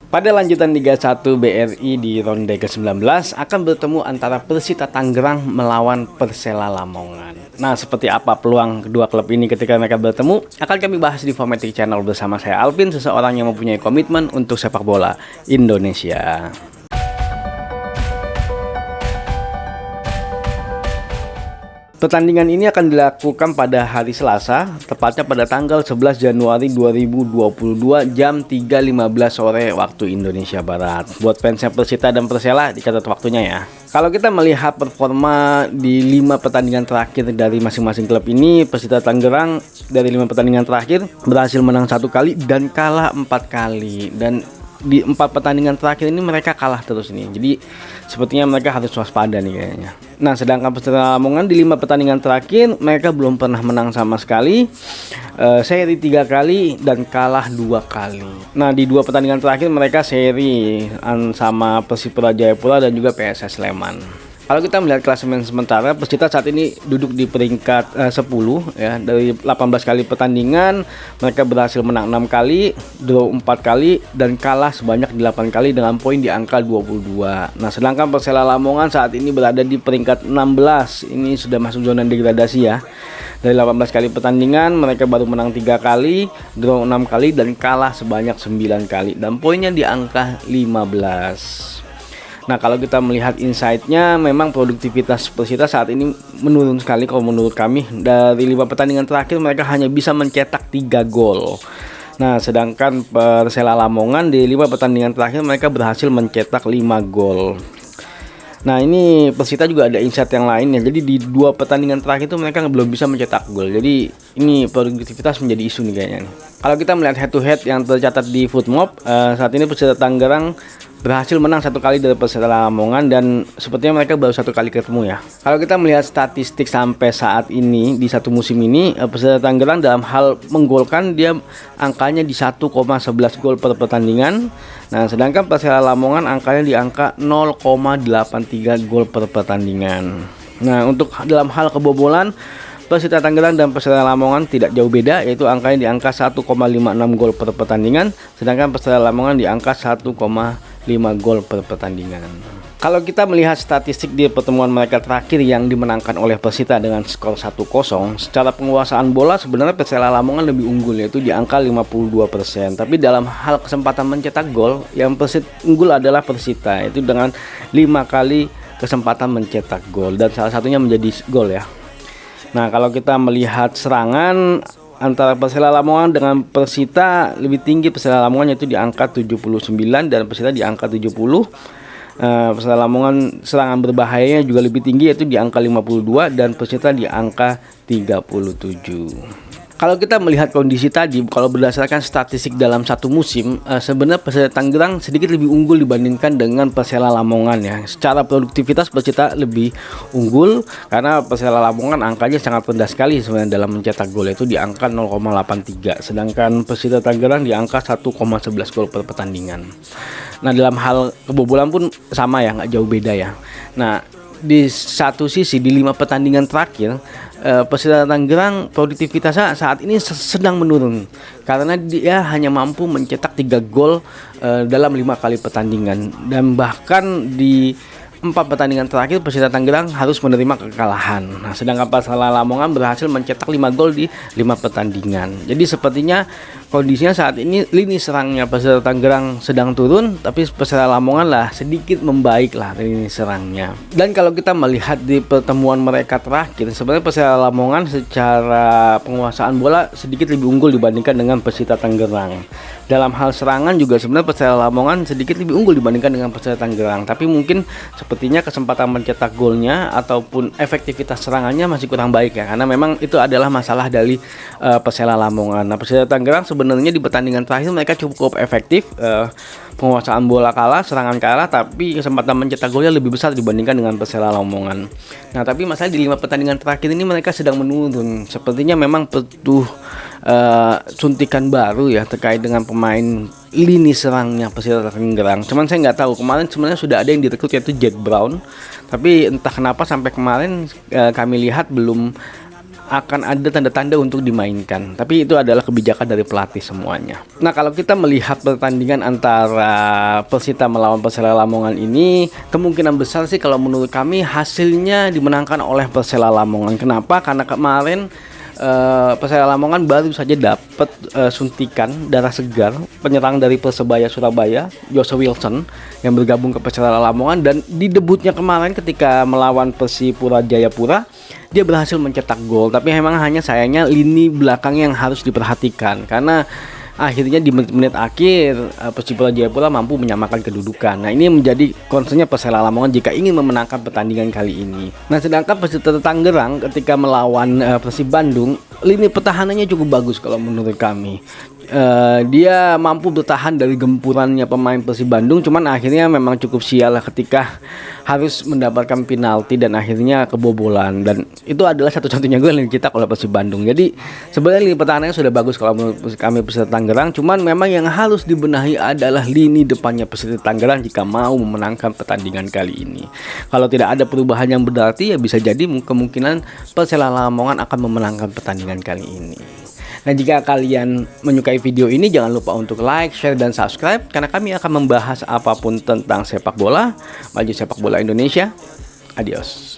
Pada lanjutan Liga 1 BRI di ronde ke-19 akan bertemu antara Persita Tangerang melawan Persela Lamongan. Nah, seperti apa peluang kedua klub ini ketika mereka bertemu akan kami bahas di Formatic Channel bersama saya Alvin, seseorang yang mempunyai komitmen untuk sepak bola Indonesia. Pertandingan ini akan dilakukan pada hari Selasa, tepatnya pada tanggal 11 Januari 2022 jam 3.15 sore waktu Indonesia Barat. Buat fansnya Persita dan Persela, dicatat waktunya ya. Kalau kita melihat performa di 5 pertandingan terakhir dari masing-masing klub ini, Persita Tangerang dari 5 pertandingan terakhir berhasil menang 1 kali dan kalah 4 kali. Dan di 4 pertandingan terakhir ini mereka kalah terus nih. Jadi sepertinya mereka harus waspada nih kayaknya. Nah, sedangkan Persela Lamongan di 5 pertandingan terakhir mereka belum pernah menang sama sekali. Seri 3 kali dan kalah 2 kali. Nah, di 2 pertandingan terakhir mereka seri sama Persipura Jayapura dan juga PSS Sleman. Kalau kita melihat klasemen sementara, Persita saat ini duduk di peringkat 10 ya. Dari 18 kali pertandingan, mereka berhasil menang 6 kali, draw 4 kali dan kalah sebanyak 8 kali dengan poin di angka 22. Nah, sedangkan Persela Lamongan saat ini berada di peringkat 16. Ini sudah masuk zona degradasi ya. Dari 18 kali pertandingan, mereka baru menang 3 kali, draw 6 kali dan kalah sebanyak 9 kali dan poinnya di angka 15. Nah, kalau kita melihat insight-nya, memang produktivitas Persita saat ini menurun sekali kalau menurut kami. Dari 5 pertandingan terakhir mereka hanya bisa mencetak 3 gol. Nah, sedangkan Persela Lamongan di 5 pertandingan terakhir mereka berhasil mencetak 5 gol. Nah, ini Persita juga ada insight yang lain ya. Jadi di 2 pertandingan terakhir itu mereka belum bisa mencetak gol. Jadi ini produktivitas menjadi isu nih kayaknya nih. Kalau kita melihat head to head yang tercatat di Footmob, saat ini Persita Tangerang berhasil menang 1 kali dari Persela Lamongan dan sepertinya mereka baru 1 kali ketemu ya. Kalau kita melihat statistik sampai saat ini di satu musim ini, Persela Tangerang dalam hal menggolkan dia angkanya di 1,11 gol per pertandingan. Nah, sedangkan Persela Lamongan angkanya di angka 0,83 gol per pertandingan. Nah, untuk dalam hal kebobolan, Persita Tangerang dan Persela Lamongan tidak jauh beda, yaitu angkanya di angka 1,56 gol per pertandingan, sedangkan Persela Lamongan di angka 1,5 gol per pertandingan. Kalau kita melihat statistik di pertemuan mereka terakhir yang dimenangkan oleh Persita dengan skor 1-0, secara penguasaan bola sebenarnya Persela Lamongan lebih unggul, yaitu di angka 52%. Tapi dalam hal kesempatan mencetak gol, yang unggul adalah Persita, yaitu dengan 5 kali kesempatan mencetak gol dan salah satunya menjadi gol ya. Nah, kalau kita melihat serangan antara Persela Lamongan dengan Persita, lebih tinggi Persela Lamongan yaitu di angka 79 dan Persita di angka 70. Persela Lamongan serangan berbahayanya juga lebih tinggi yaitu di angka 52 dan Persita di angka 37. Kalau kita melihat kondisi tadi, kalau berdasarkan statistik dalam satu musim, sebenarnya Persita Tangerang sedikit lebih unggul dibandingkan dengan Persela Lamongan ya. Secara produktivitas Persita lebih unggul karena Persela Lamongan angkanya sangat rendah sekali sebenarnya dalam mencetak gol, itu di angka 0,83, sedangkan Persita Tangerang di angka 1,11 gol per pertandingan. Nah, dalam hal kebobolan pun sama ya, nggak jauh beda ya. Nah, di satu sisi di 5 pertandingan terakhir, Persita Tangerang produktivitasnya saat ini sedang menurun karena dia hanya mampu mencetak 3 gol dalam 5 kali pertandingan, dan bahkan di 4 pertandingan terakhir Persita Tangerang harus menerima kekalahan. Nah, sedangkan Persela Lamongan berhasil mencetak 5 gol di 5 pertandingan. Jadi sepertinya kondisinya saat ini lini serangnya Persita Tangerang sedang turun, tapi Persela Lamongan lah sedikit membaik lah lini serangnya. Dan kalau kita melihat di pertemuan mereka terakhir, sebenarnya Persela Lamongan secara penguasaan bola sedikit lebih unggul dibandingkan dengan Persita Tangerang. Dalam hal serangan juga sebenarnya Persela Lamongan sedikit lebih unggul dibandingkan dengan Persita Tangerang, tapi mungkin sepertinya kesempatan mencetak golnya ataupun efektivitas serangannya masih kurang baik ya, karena memang itu adalah masalah dari Persela Lamongan. Nah, Persita Tangerang sebenarnya di pertandingan terakhir mereka cukup efektif, penguasaan bola kalah, serangan kalah, tapi kesempatan mencetak golnya lebih besar dibandingkan dengan Persela Lamongan. Nah, tapi masalah di 5 pertandingan terakhir ini mereka sedang menurun. Sepertinya memang butuh suntikan baru ya terkait dengan pemain lini serangnya Persita Tangerang. Cuman saya nggak tahu, kemarin sebenarnya sudah ada yang direkrut yaitu Jet Brown, tapi entah kenapa sampai kemarin kami lihat belum akan ada tanda-tanda untuk dimainkan. Tapi itu adalah kebijakan dari pelatih semuanya. Nah, kalau kita melihat pertandingan antara Persita melawan Persela Lamongan ini, kemungkinan besar sih kalau menurut kami hasilnya dimenangkan oleh Persela Lamongan. Kenapa? Karena kemarin Persela Lamongan baru saja dapat suntikan darah segar penyerang dari Persebaya Surabaya, Jose Wilson, yang bergabung ke Persela Lamongan, dan di debutnya kemarin ketika melawan Persipura Jayapura dia berhasil mencetak gol. Tapi memang hanya sayangnya lini belakang yang harus diperhatikan, karena akhirnya di menit-menit akhir Persipura Jayapura mampu menyamakan kedudukan. Nah, ini menjadi concernnya Persela Lamongan jika ingin memenangkan pertandingan kali ini. Nah, sedangkan Persita Tangerang ketika melawan Persib Bandung, lini pertahanannya cukup bagus kalau menurut kami. Dia mampu bertahan dari gempurannya pemain Persib Bandung, cuman akhirnya memang cukup sial ketika harus mendapatkan penalti dan akhirnya kebobolan, dan itu adalah satu-satunya gol yang dicetak oleh Persib Bandung. Jadi sebenarnya lini pertahanannya sudah bagus kalau menurut kami Persita Tangerang, cuman memang yang harus dibenahi adalah lini depannya Persita Tangerang jika mau memenangkan pertandingan kali ini. Kalau tidak ada perubahan yang berarti, ya bisa jadi kemungkinan Persela Lamongan akan memenangkan pertandingan kali ini. Nah, jika kalian menyukai video ini, jangan lupa untuk like, share, dan subscribe, karena kami akan membahas apapun tentang sepak bola, maju sepak bola Indonesia. Adios.